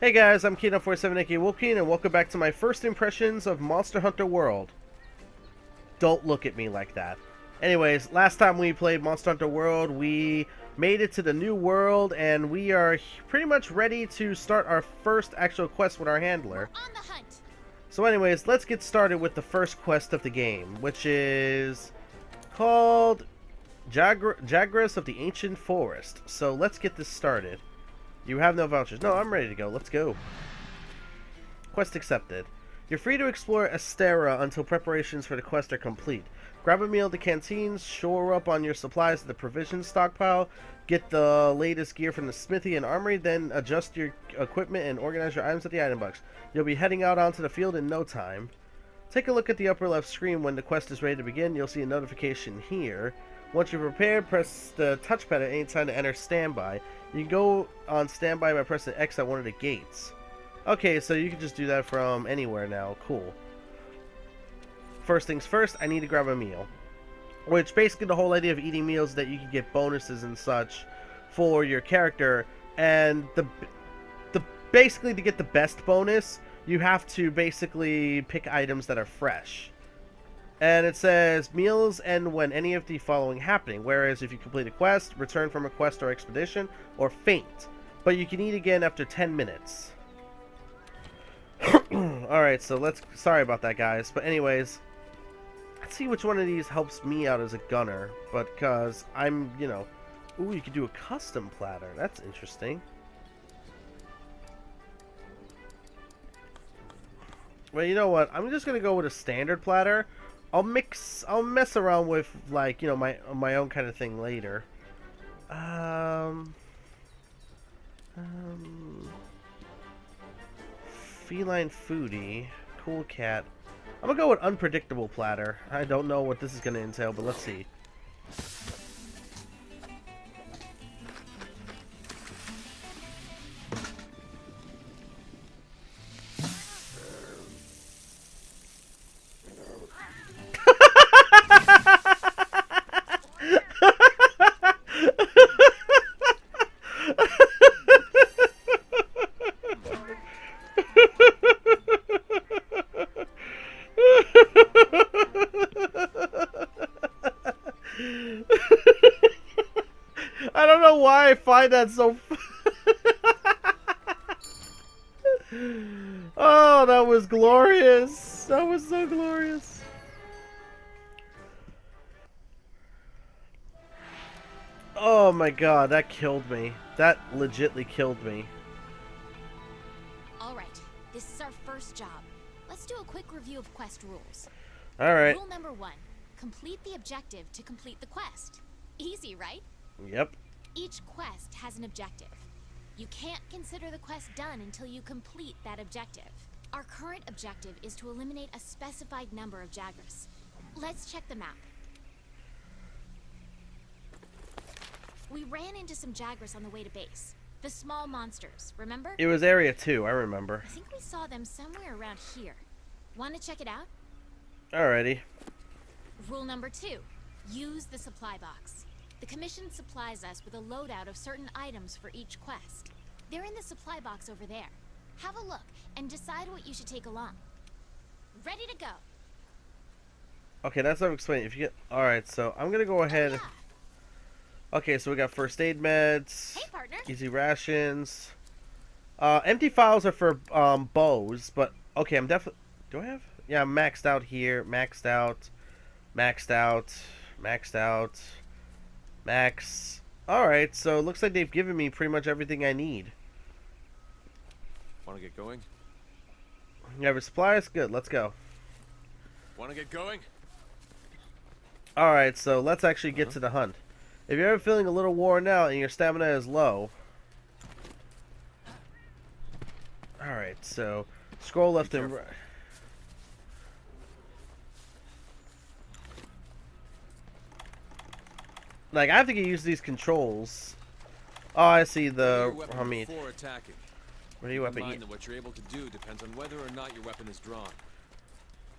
Hey guys, I'm Keen47 aka Wolfkeen, and welcome back to my first impressions of Monster Hunter World. Don't look at me like that. Anyways, last time we played Monster Hunter World, we made it to the new world, and we are pretty much ready to start our first actual quest with our handler. We're on the hunt. So anyways, let's get started with the first quest of the game, which is called Jaguars of the Ancient Forest. So let's get this started. You have no vouchers. No, I'm ready to go. Let's go. Quest accepted. You're free to explore Astera until preparations for the quest are complete. Grab a meal at the canteens, shore up on your supplies at the provision stockpile, get the latest gear from the smithy and armory, then adjust your equipment and organize your items at the item box. You'll be heading out onto the field in no time. Take a look at the upper left screen when the quest is ready to begin. You'll see a notification here. Once you're prepared, press the touchpad at any time to enter standby. You can go on standby by pressing X at one of the gates. Okay, so you can just do that from anywhere now. Cool. First things first, I need to grab a meal. Which, basically the whole idea of eating meals is that you can get bonuses and such for your character. And basically to get the best bonus, you have to basically pick items that are fresh. And it says, meals end when any of the following happening. Whereas if you complete a quest, return from a quest or expedition, or faint. But you can eat again after 10 minutes. Alright, so sorry about that, guys. But anyways, let's see which one of these helps me out as a gunner. But because I'm, ooh, you can do a custom platter. That's interesting. Well, you know what? I'm just going to go with a standard platter. I'll mess around with, like, my own kind of thing later. Feline foodie, cool cat. I'm gonna go with unpredictable platter. I don't know what this is gonna entail, but let's see. I don't know why I find that so Oh, that was glorious. That was so glorious. Oh my god, that killed me. That legitly killed me. Alright, this is our first job. Let's do a quick review of quest rules. Alright. Rule number 1. Complete the objective to complete the quest. Easy, right? Yep. Each quest has an objective. You can't consider the quest done until you complete that objective. Our current objective is to eliminate a specified number of Jaguars. Let's check the map. We ran into some Jaguars on the way to base. The small monsters, remember? It was Area 2, I remember. I think we saw them somewhere around here. Want to check it out? Alrighty. Rule number 2. Use the supply box. The commission supplies us with a loadout of certain items for each quest. They're in the supply box over there. Have a look and decide what you should take along. Ready to go. Okay, that's what I'm explaining. If you get alright, so I'm gonna go ahead. Oh, yeah. Okay, so we got first aid meds, Hey, partner. easy rations. Empty files are for bows, but okay, I'm definitely. Do I have? Yeah, I'm maxed out here. Maxed out. Maxed out. Maxed out. Max. Alright, so it looks like they've given me pretty much everything I need. Want to get going? You have your supplies? Good, let's go. Want to get going? Alright, so let's actually get to the hunt. If you're ever feeling a little worn out and your stamina is low. Alright, so scroll left and right. Like, I have to get used to these controls. Oh, I see the meat. Before attacking. What are you weapon? Mind that what you're able to do depends on whether or not your weapon is drawn.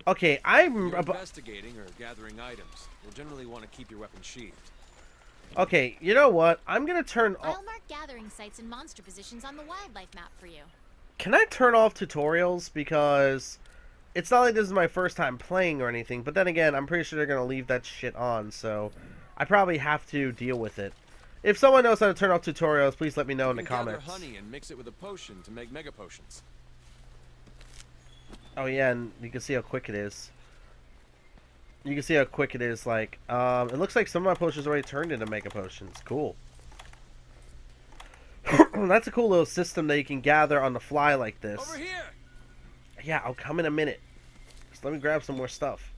Okay, If you're investigating or gathering items, you'll generally want to keep your weapon sheathed. Okay, you know what? I'm gonna turn. I'll mark gathering sites and monster positions on the wildlife map for you. Can I turn off tutorials? Because it's not like this is my first time playing or anything, but then again, I'm pretty sure they're going to leave that shit on, so I probably have to deal with it. If someone knows how to turn off tutorials, please let me know in the comments. Gather honey and mix it with a potion to make mega potions. Oh yeah, and you can see how quick it is. You can see how quick it is, like, it looks like some of my potions already turned into mega potions. Cool. That's a cool little system that you can gather on the fly like this. Over here! Yeah, I'll come in a minute. Just let me grab some more stuff.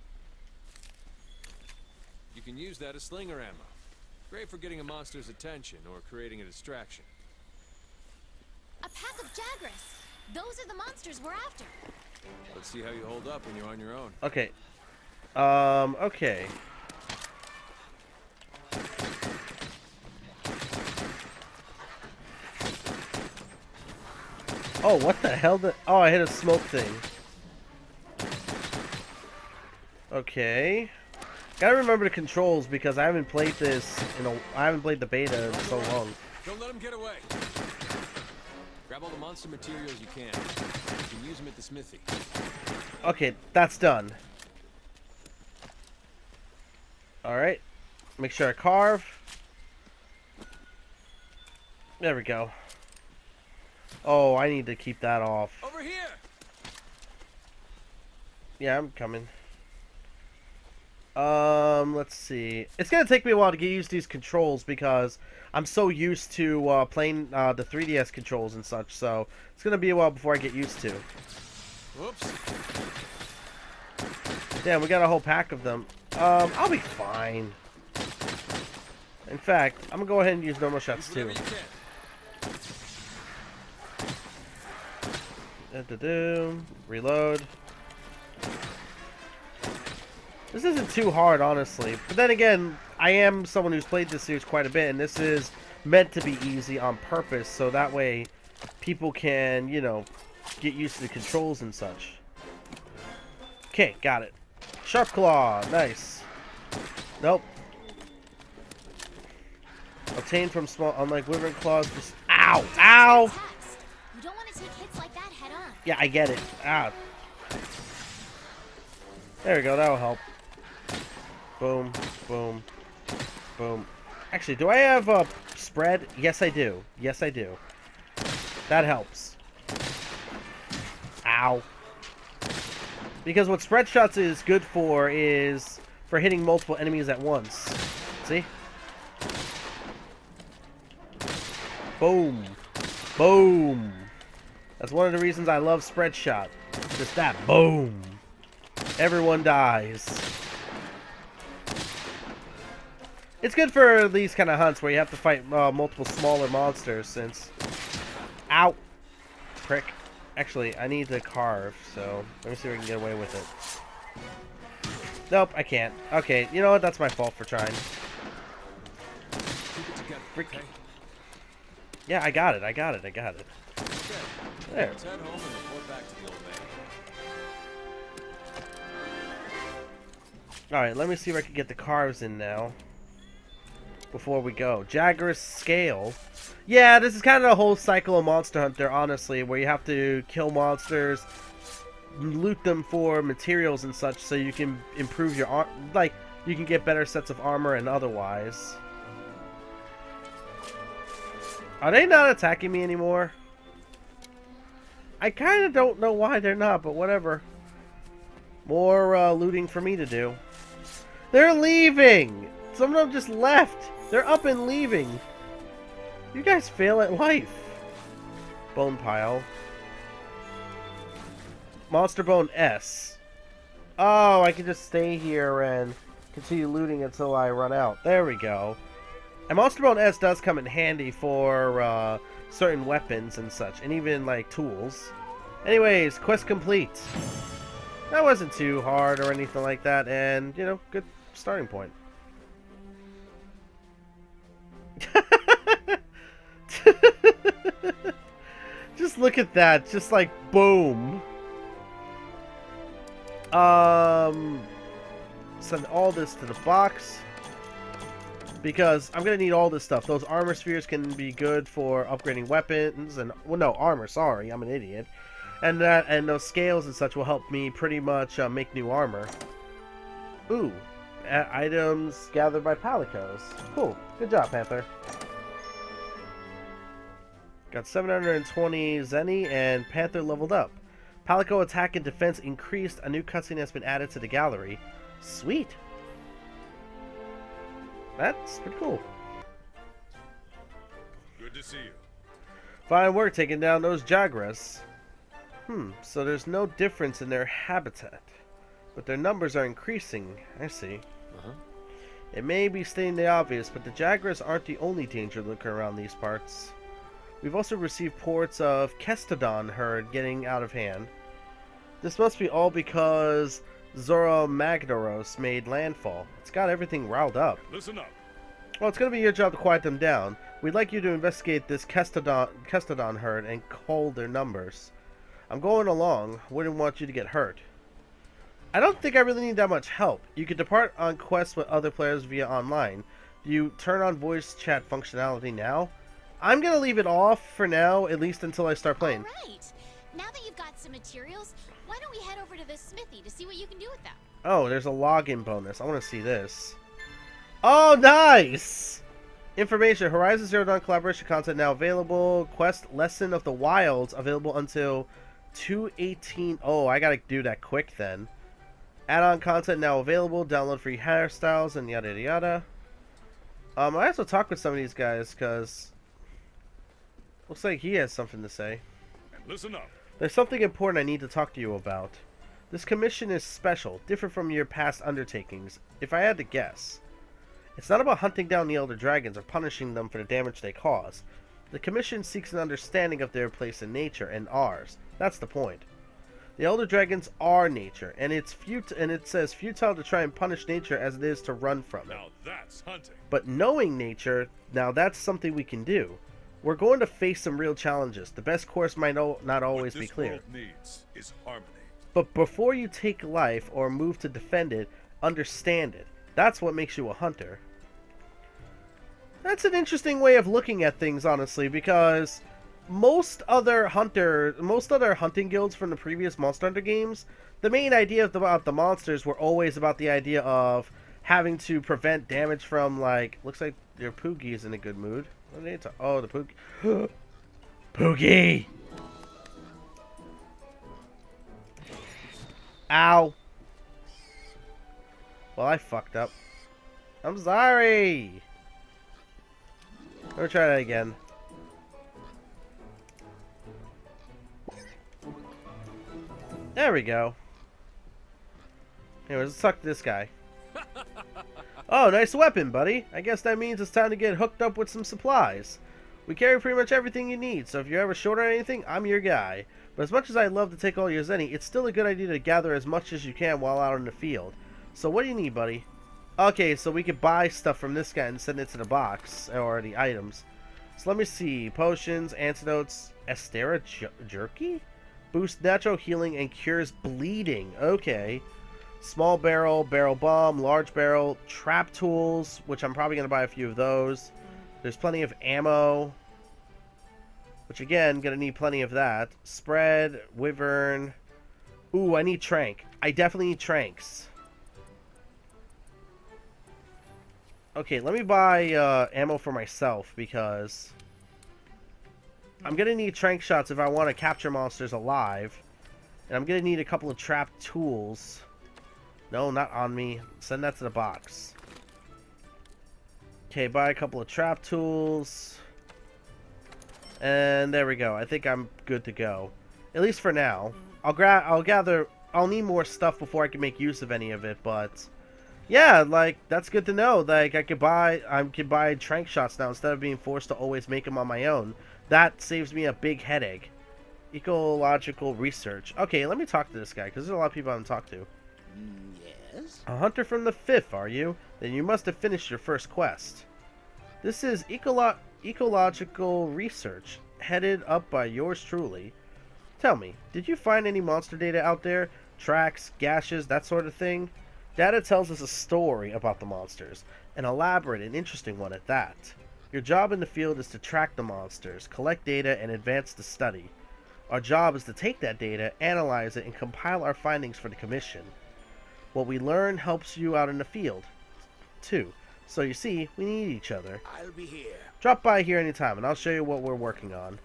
You can use that as slinger ammo. Great for getting a monster's attention or creating a distraction. A pack of Jagras. Those are the monsters we're after. Let's see how you hold up when you're on your own. Okay. Okay. Oh, what the hell? Oh, I hit a smoke thing. Okay. Gotta remember the controls because I haven't played this I haven't played the beta in so long. Don't let him get away. Grab all the monster materials you can. You can use them at the smithy. Okay, that's done. Alright. Make sure I carve. There we go. Oh, I need to keep that off. Over here! Yeah, I'm coming. Let's see. It's gonna take me a while to get used to these controls because I'm so used to playing the 3DS controls and such, so it's gonna be a while before I get used to. Whoops. Damn, we got a whole pack of them. I'll be fine. In fact, I'm gonna go ahead and use normal shots too. Reload. This isn't too hard, honestly. But then again, I am someone who's played this series quite a bit, and this is meant to be easy on purpose, so that way people can, you know, get used to the controls and such. Okay, got it. Sharp Claw, nice. Nope. Obtained from small, unlike Wyvern Claws, just... Ow! Ow! You don't want to take hits like that head on. Yeah, I get it. Ah. There we go, that'll help. Boom, boom, boom. Actually, do I have a spread? Yes, I do. Yes, I do. That helps. Ow. Because what spread shots is good for is for hitting multiple enemies at once. See? Boom. Boom. That's one of the reasons I love spread shot. Just that. Boom. Everyone dies. It's good for these kind of hunts where you have to fight multiple smaller monsters since... Ow! Prick. Actually, I need to carve, so let me see if I can get away with it. Nope, I can't. Okay, you know what? That's my fault for trying. Freaking... Yeah, I got it. I got it. I got it. There. Let's head home and report back to the old man. Alright, let me see if I can get the carves in now. Before we go. Jagras Scale. Yeah, this is kind of the whole cycle of Monster Hunter, honestly, where you have to kill monsters, loot them for materials and such, so you can improve your like, you can get better sets of armor and otherwise. Are they not attacking me anymore? I kind of don't know why they're not, but whatever. More looting for me to do. They're leaving! Some of them just left. They're up and leaving. You guys fail at life. Bone pile. Monster Bone S. Oh, I can just stay here and continue looting until I run out. There we go. And Monster Bone S does come in handy for certain weapons and such, and even like tools. Anyways, quest complete. That wasn't too hard or anything like that, and you know, good starting point. Just look at that, just like boom. Send all this to the box because I'm gonna need all this stuff. Those armor spheres can be good for upgrading weapons and, well, no, armor. Sorry, I'm an idiot. And those scales and such will help me pretty much make new armor. Ooh, items gathered by Palicos. Cool, good job, Panther. Got 720 Zenny, and Panther leveled up. Palico attack and defense increased. A new cutscene has been added to the gallery. Sweet. That's pretty cool. Good to see you. Fine work taking down those Jagras. So there's no difference in their habitat, but their numbers are increasing. I see. It may be stating the obvious, but the Jagras aren't the only danger lurking around these parts. We've also received reports of Kestodon herd getting out of hand. This must be all because Zoromagdaros made landfall. It's got everything riled up. Listen up. Well, it's going to be your job to quiet them down. We'd like you to investigate this Kestodon herd and cull their numbers. I'm going along. Wouldn't want you to get hurt. I don't think I really need that much help. You can depart on quests with other players via online. Do you turn on voice chat functionality now? I'm going to leave it off for now, at least until I start playing. Alright. Now that you've got some materials, why don't we head over to the smithy to see what you can do with them? Oh, there's a login bonus. I want to see this. Oh, nice! Information. Horizon Zero Dawn collaboration content now available. Quest Lesson of the Wilds available until 2/18. Oh, I gotta do that quick then. Add-on content now available. Download free hairstyles and yada yada yada. I also talk with some of these guys because looks like he has something to say. And listen up. There's something important I need to talk to you about. This commission is special, different from your past undertakings, if I had to guess. It's not about hunting down the Elder Dragons or punishing them for the damage they cause. The commission seeks an understanding of their place in nature and ours. That's the point. The Elder Dragons are nature, and it says futile to try and punish nature as it is to run from it. Now that's hunting. But knowing nature, now that's something we can do. We're going to face some real challenges. The best course might not always be clear. What this world needs is harmony. But before you take life or move to defend it, understand it. That's what makes you a hunter. That's an interesting way of looking at things, honestly, because most other hunting guilds from the previous Monster Hunter games, the main idea about the monsters were always about the idea of having to prevent damage from, like, looks like your Poogie is in a good mood. What are they oh, the Poogie. Poogie! Ow. Well, I fucked up. I'm sorry. Let me try that again. There we go. Anyways, let's talk to this guy. Oh, nice weapon, buddy. I guess that means it's time to get hooked up with some supplies. We carry pretty much everything you need, so if you're ever short on anything, I'm your guy. But as much as I'd love to take all your zenny, it's still a good idea to gather as much as you can while out in the field. So what do you need, buddy? Okay, so we could buy stuff from this guy and send it to the box, or the items. So let me see. Potions, antidotes, Estera jerky? Boosts natural healing and cures bleeding. Okay. Small barrel, barrel bomb, large barrel, trap tools, which I'm probably going to buy a few of those. There's plenty of ammo, which again, going to need plenty of that. Spread, wyvern. Ooh, I need trank. I definitely need tranks. Okay, let me buy ammo for myself because I'm going to need trank shots if I want to capture monsters alive. And I'm going to need a couple of trap tools. No, not on me. Send that to the box. Okay, buy a couple of trap tools. And there we go. I think I'm good to go. At least for now. I'll need more stuff before I can make use of any of it, but yeah, like, that's good to know. Like, I could buy trank shots now instead of being forced to always make them on my own. That saves me a big headache. Ecological research. Okay, let me talk to this guy, because there's a lot of people I haven't talked to. Yes? A hunter from the 5th, are you? Then you must have finished your first quest. This is ecological research, headed up by yours truly. Tell me, did you find any monster data out there? Tracks, gashes, that sort of thing? Data tells us a story about the monsters, an elaborate and interesting one at that. Your job in the field is to track the monsters, collect data, and advance the study. Our job is to take that data, analyze it, and compile our findings for the Commission. What we learn helps you out in the field, too. So you see, we need each other. I'll be here. Drop by here anytime, and I'll show you what we're working on.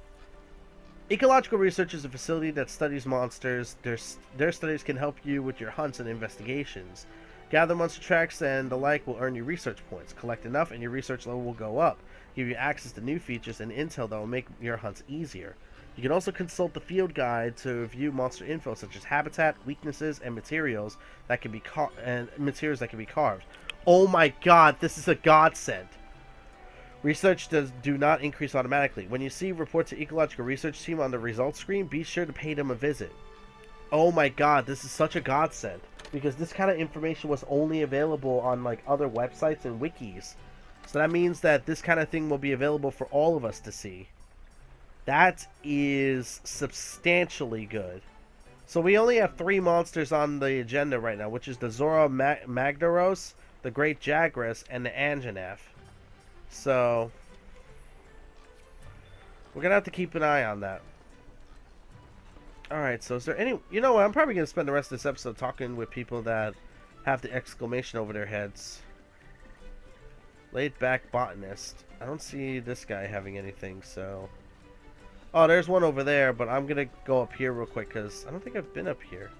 Ecological Research is a facility that studies monsters. Their studies can help you with your hunts and investigations. Gather monster tracks and the like will earn you research points. Collect enough and your research level will go up. Give you access to new features and intel that will make your hunts easier. You can also consult the field guide to view monster info such as habitat, weaknesses, and materials that can be carved. Oh my god, this is a godsend. Research do not increase automatically. When you see reports to Ecological Research Team on the results screen, be sure to pay them a visit. Oh my god, this is such a godsend. Because this kind of information was only available on like other websites and wikis. So that means that this kind of thing will be available for all of us to see. That is substantially good. So we only have 3 monsters on the agenda right now, which is the Zora Magdaros, the Great Jagras, and the Anjanath. So we're gonna have to keep an eye on that. Alright, so is there any... You know what, I'm probably gonna spend the rest of this episode talking with people that have the exclamation over their heads. Laid back botanist. I don't see this guy having anything, so... Oh, there's one over there, but I'm gonna go up here real quick, because I don't think I've been up here.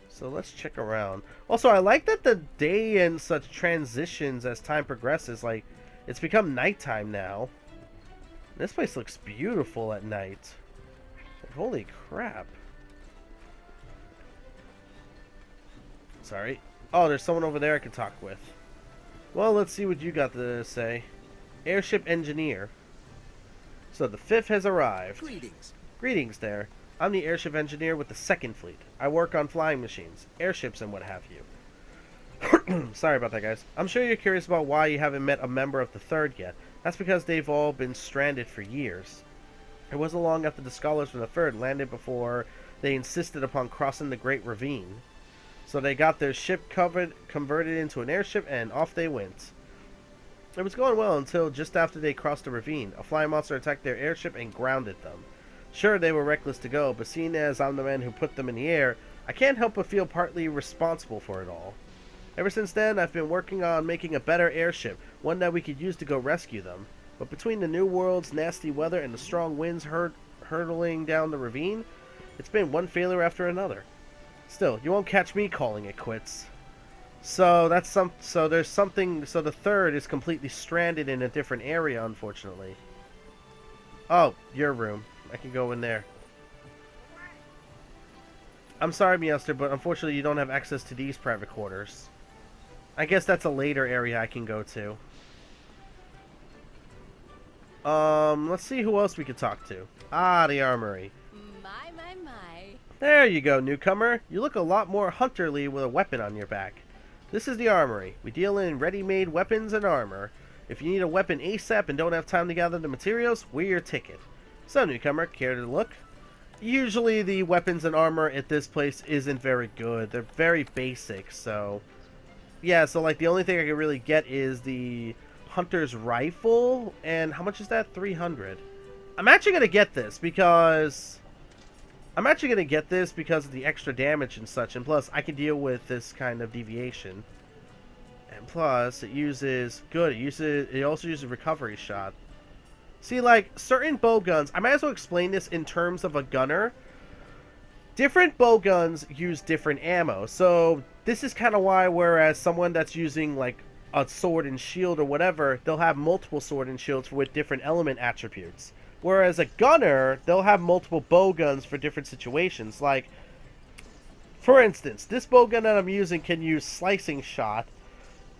So let's check around. Also, I like that the day and such transitions as time progresses. Like, it's become nighttime now. This place looks beautiful at night. Holy crap. Sorry. Oh, there's someone over there I can talk with. Well, let's see what you got to say. Airship engineer. So the 5th has arrived. Greetings. Greetings there. I'm the airship engineer with the 2nd Fleet. I work on flying machines, airships, and what have you. Sorry about that, guys. I'm sure you're curious about why you haven't met a member of the 3rd yet. That's because they've all been stranded for years. It wasn't long after the scholars from the 3rd landed before they insisted upon crossing the Great Ravine. So they got their ship converted into an airship, and off they went. It was going well until just after they crossed the ravine. A flying monster attacked their airship and grounded them. Sure, they were reckless to go, but seeing as I'm the man who put them in the air, I can't help but feel partly responsible for it all. Ever since then, I've been working on making a better airship, one that we could use to go rescue them. But between the New World's nasty weather and the strong winds hurtling down the ravine, it's been one failure after another. Still, you won't catch me calling it quits. So there's something. So the 3rd is completely stranded in a different area, unfortunately. Oh, your room. I can go in there. I'm sorry, Meowster, but unfortunately you don't have access to these private quarters. I guess that's a later area I can go to. Let's see who else we could talk to. Ah, the armory. My. There you go, newcomer. You look a lot more hunterly with a weapon on your back. This is the armory. We deal in ready-made weapons and armor. If you need a weapon ASAP and don't have time to gather the materials, we're your ticket. So, newcomer, care to look? Usually the weapons and armor at this place isn't very good. They're very basic, so... Yeah, so like the only thing I can really get is the hunter's rifle. And how much is that? 300. I'm actually going to get this because... of the extra damage and such, and plus I can deal with this kind of deviation. And plus it uses it also uses recovery shot. See, like certain bow guns, I might as well explain this in terms of a gunner. Different bow guns use different ammo. So this is kind of why, whereas someone that's using like a sword and shield or whatever, they'll have multiple sword and shields with different element attributes. Whereas a gunner, they'll have multiple bow guns for different situations. Like, for instance, this bow gun that I'm using can use slicing shot,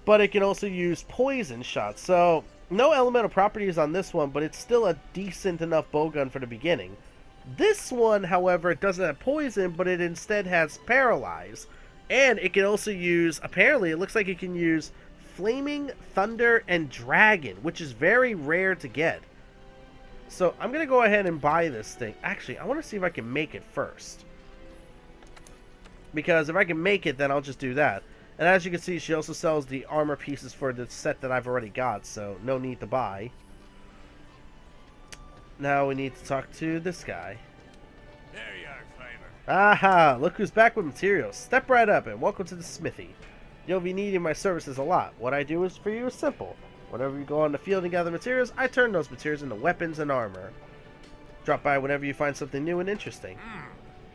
but it can also use poison shot. So, no elemental properties on this one, but it's still a decent enough bow gun for the beginning. This one, however, doesn't have poison, but it instead has paralyze. And it can also use, apparently, it looks like it can use flaming, thunder, and dragon, which is very rare to get. So I'm going to go ahead and buy this thing. Actually, I want to see if I can make it first. Because if I can make it, then I'll just do that. And as you can see, she also sells the armor pieces for the set that I've already got, so no need to buy. Now we need to talk to this guy. There you are, Fiver. Aha! Look who's back with materials. Step right up and welcome to the smithy. You'll be needing my services a lot. What I do is for you is simple. Whenever you go on the field and gather materials, I turn those materials into weapons and armor. Drop by whenever you find something new and interesting.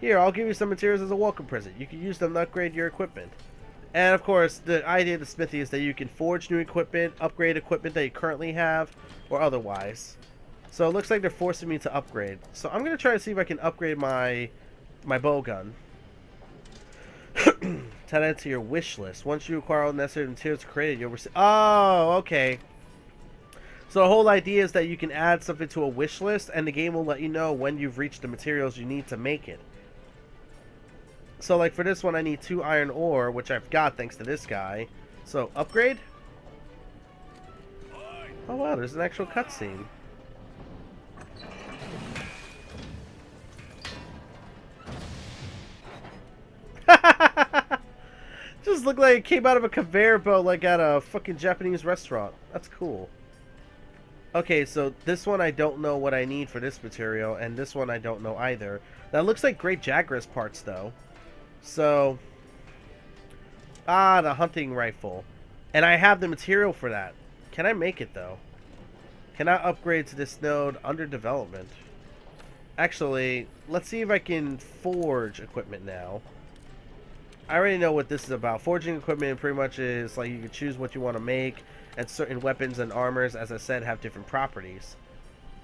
Here, I'll give you some materials as a welcome present. You can use them to upgrade your equipment. And of course, the idea of the smithy is that you can forge new equipment, upgrade equipment that you currently have, or otherwise. So it looks like they're forcing me to upgrade. So I'm going to try to see if I can upgrade my bow gun. Add to your wish list. Once you acquire all the necessary materials created, you'll receive... Oh, okay. So the whole idea is that you can add something to a wish list, and the game will let you know when you've reached the materials you need to make it. So like for this one, I need 2 iron ore, which I've got thanks to this guy. So upgrade. Oh wow, there's an actual cutscene. Just looked like it came out of a conveyor belt, like at a fucking Japanese restaurant. That's cool. Okay, so this one I don't know what I need for this material, and this one I don't know either. That looks like Great Jagras parts, though. So... Ah, the hunting rifle. And I have the material for that. Can I make it, though? Can I upgrade to this node under development? Actually, let's see if I can forge equipment now. I already know what this is about. Forging equipment pretty much is like you can choose what you want to make, and certain weapons and armors, as I said, have different properties.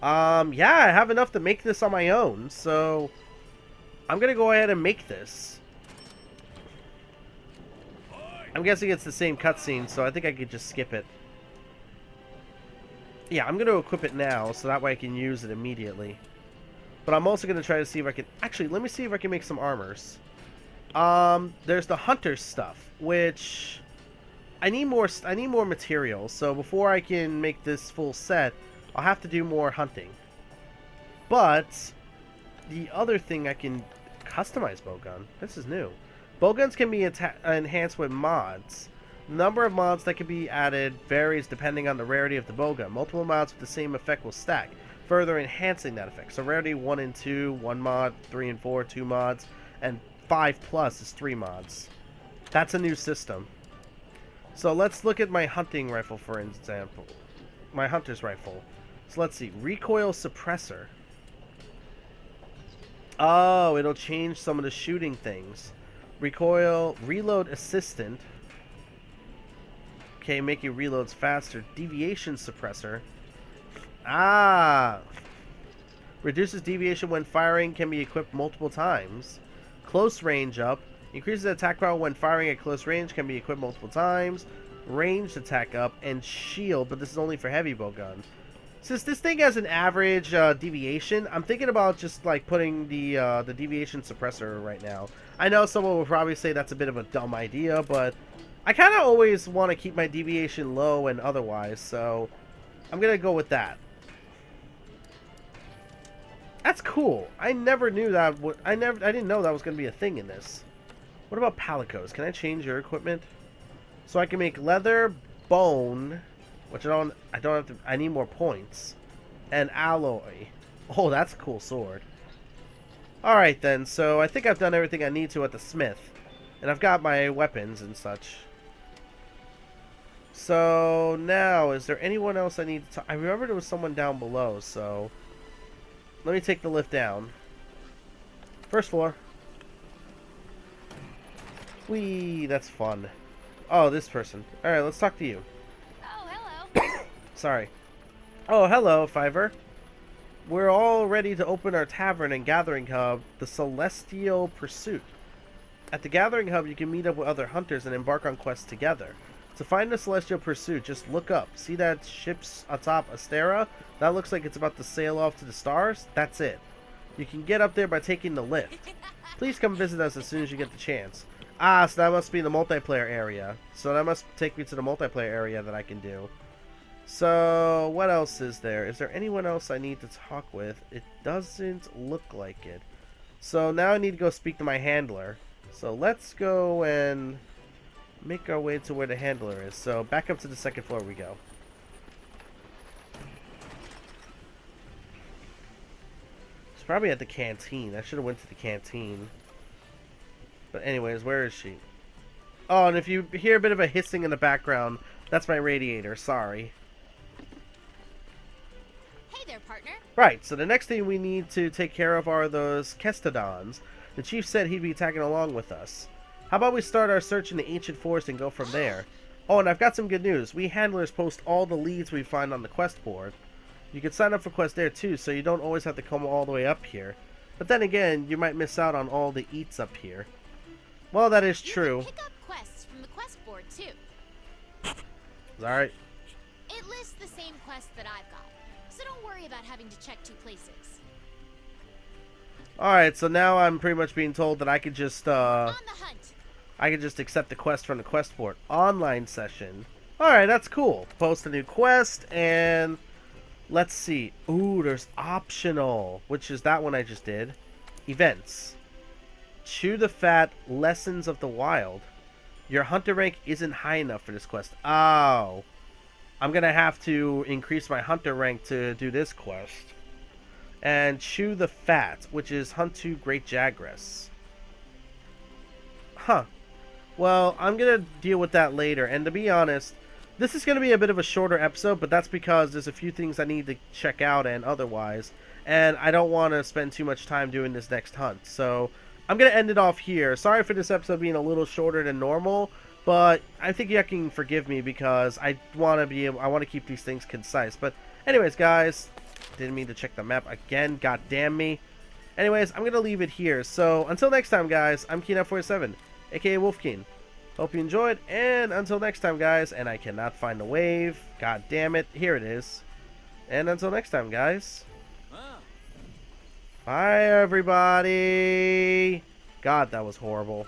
Yeah, I have enough to make this on my own, so I'm gonna go ahead and make this. I'm guessing it's the same cutscene, so I think I could just skip it. Yeah, I'm gonna equip it now, so that way I can use it immediately. But I'm also gonna try to see if I can... Actually, let me see if I can make some armors. There's the hunter stuff, which I need more materials. So before I can make this full set, I'll have to do more hunting. But the other thing, I can customize bowgun. This is new. Bowguns can be enhanced with mods. The number of mods that can be added varies depending on the rarity of the bowgun. Multiple mods with the same effect will stack, further enhancing that effect. So rarity 1 and 2, 1 mod, 3 and 4, 2 mods, and 5+ is 3 mods. That's a new system. So let's look at my hunting rifle, for example. My hunter's rifle. So let's see. Recoil suppressor. Oh, it'll change some of the shooting things. Recoil, reload assistant. Okay, making reloads faster. Deviation suppressor. Ah! Reduces deviation when firing, can be equipped multiple times. Close range up. Increases attack power when firing at close range, can be equipped multiple times. Ranged attack up. And shield, but this is only for heavy bowgun. Since this thing has an average deviation, I'm thinking about just like putting the deviation suppressor right now. I know someone will probably say that's a bit of a dumb idea, but I kind of always want to keep my deviation low and otherwise, so I'm gonna go with that. That's cool. I never knew that. I didn't know that was gonna be a thing in this. What about palicos? Can I change your equipment? So I can make leather, bone, which I don't have to. I need more points, and alloy. Oh, that's a cool sword. All right then. So I think I've done everything I need to at the smith, and I've got my weapons and such. So now, is there anyone else I need to... I remember there was someone down below, so let me take the lift down. First floor. Whee, that's fun. Oh, this person. Alright, let's talk to you. Oh, hello. Sorry. Oh, hello, Fiver. We're all ready to open our tavern and gathering hub, the Celestial Pursuit. At the gathering hub, you can meet up with other hunters and embark on quests together. To find the Celestial Pursuit, just look up. See that ship's atop Astera? That looks like it's about to sail off to the stars? That's it. You can get up there by taking the lift. Please come visit us as soon as you get the chance. Ah, so that must be the multiplayer area. So that must take me to the multiplayer area that I can do. So, what else is there? Is there anyone else I need to talk with? It doesn't look like it. So now I need to go speak to my handler. So let's go and make our way to where the handler is. So back up to the second floor we go. It's probably at the canteen. I should have went to the canteen. But anyways, where is she? Oh, and if you hear a bit of a hissing in the background, that's my radiator. Sorry. Hey there, partner. Right, so the next thing we need to take care of are those Kestodons. The chief said he'd be tagging along with us. How about we start our search in the ancient forest and go from there? Oh, and I've got some good news. We handlers post all the leads we find on the quest board. You can sign up for quests there too, so you don't always have to come all the way up here. But then again, you might miss out on all the eats up here. Well, that is true. You can pick up quests from the quest board too. Alright. It lists the same quest that I've got, so don't worry about having to check two places. Alright, so now I'm pretty much being told that I could just, On the hunt. I could just accept the quest from the quest board. Online session. Alright, that's cool. Post a new quest, and let's see. Ooh, there's optional, which is that one I just did. Events. Chew the Fat, Lessons of the Wild. Your hunter rank isn't high enough for this quest. Oh. I'm going to have to increase my hunter rank to do this quest. And Chew the Fat, which is Hunt 2 Great Jagress. Huh. Well, I'm going to deal with that later. And to be honest, this is going to be a bit of a shorter episode, but that's because there's a few things I need to check out and otherwise. And I don't want to spend too much time doing this next hunt. So I'm going to end it off here. Sorry for this episode being a little shorter than normal, but I think you can forgive me because I want to keep these things concise. But anyways, guys, didn't mean to check the map again. God damn me. Anyways, I'm going to leave it here. So until next time, guys, I'm Keen47, aka Wolfkeen. Hope you enjoyed, and until next time, guys, and I cannot find the wave. God damn it. Here it is. And until next time, guys. Bye, everybody. God, that was horrible.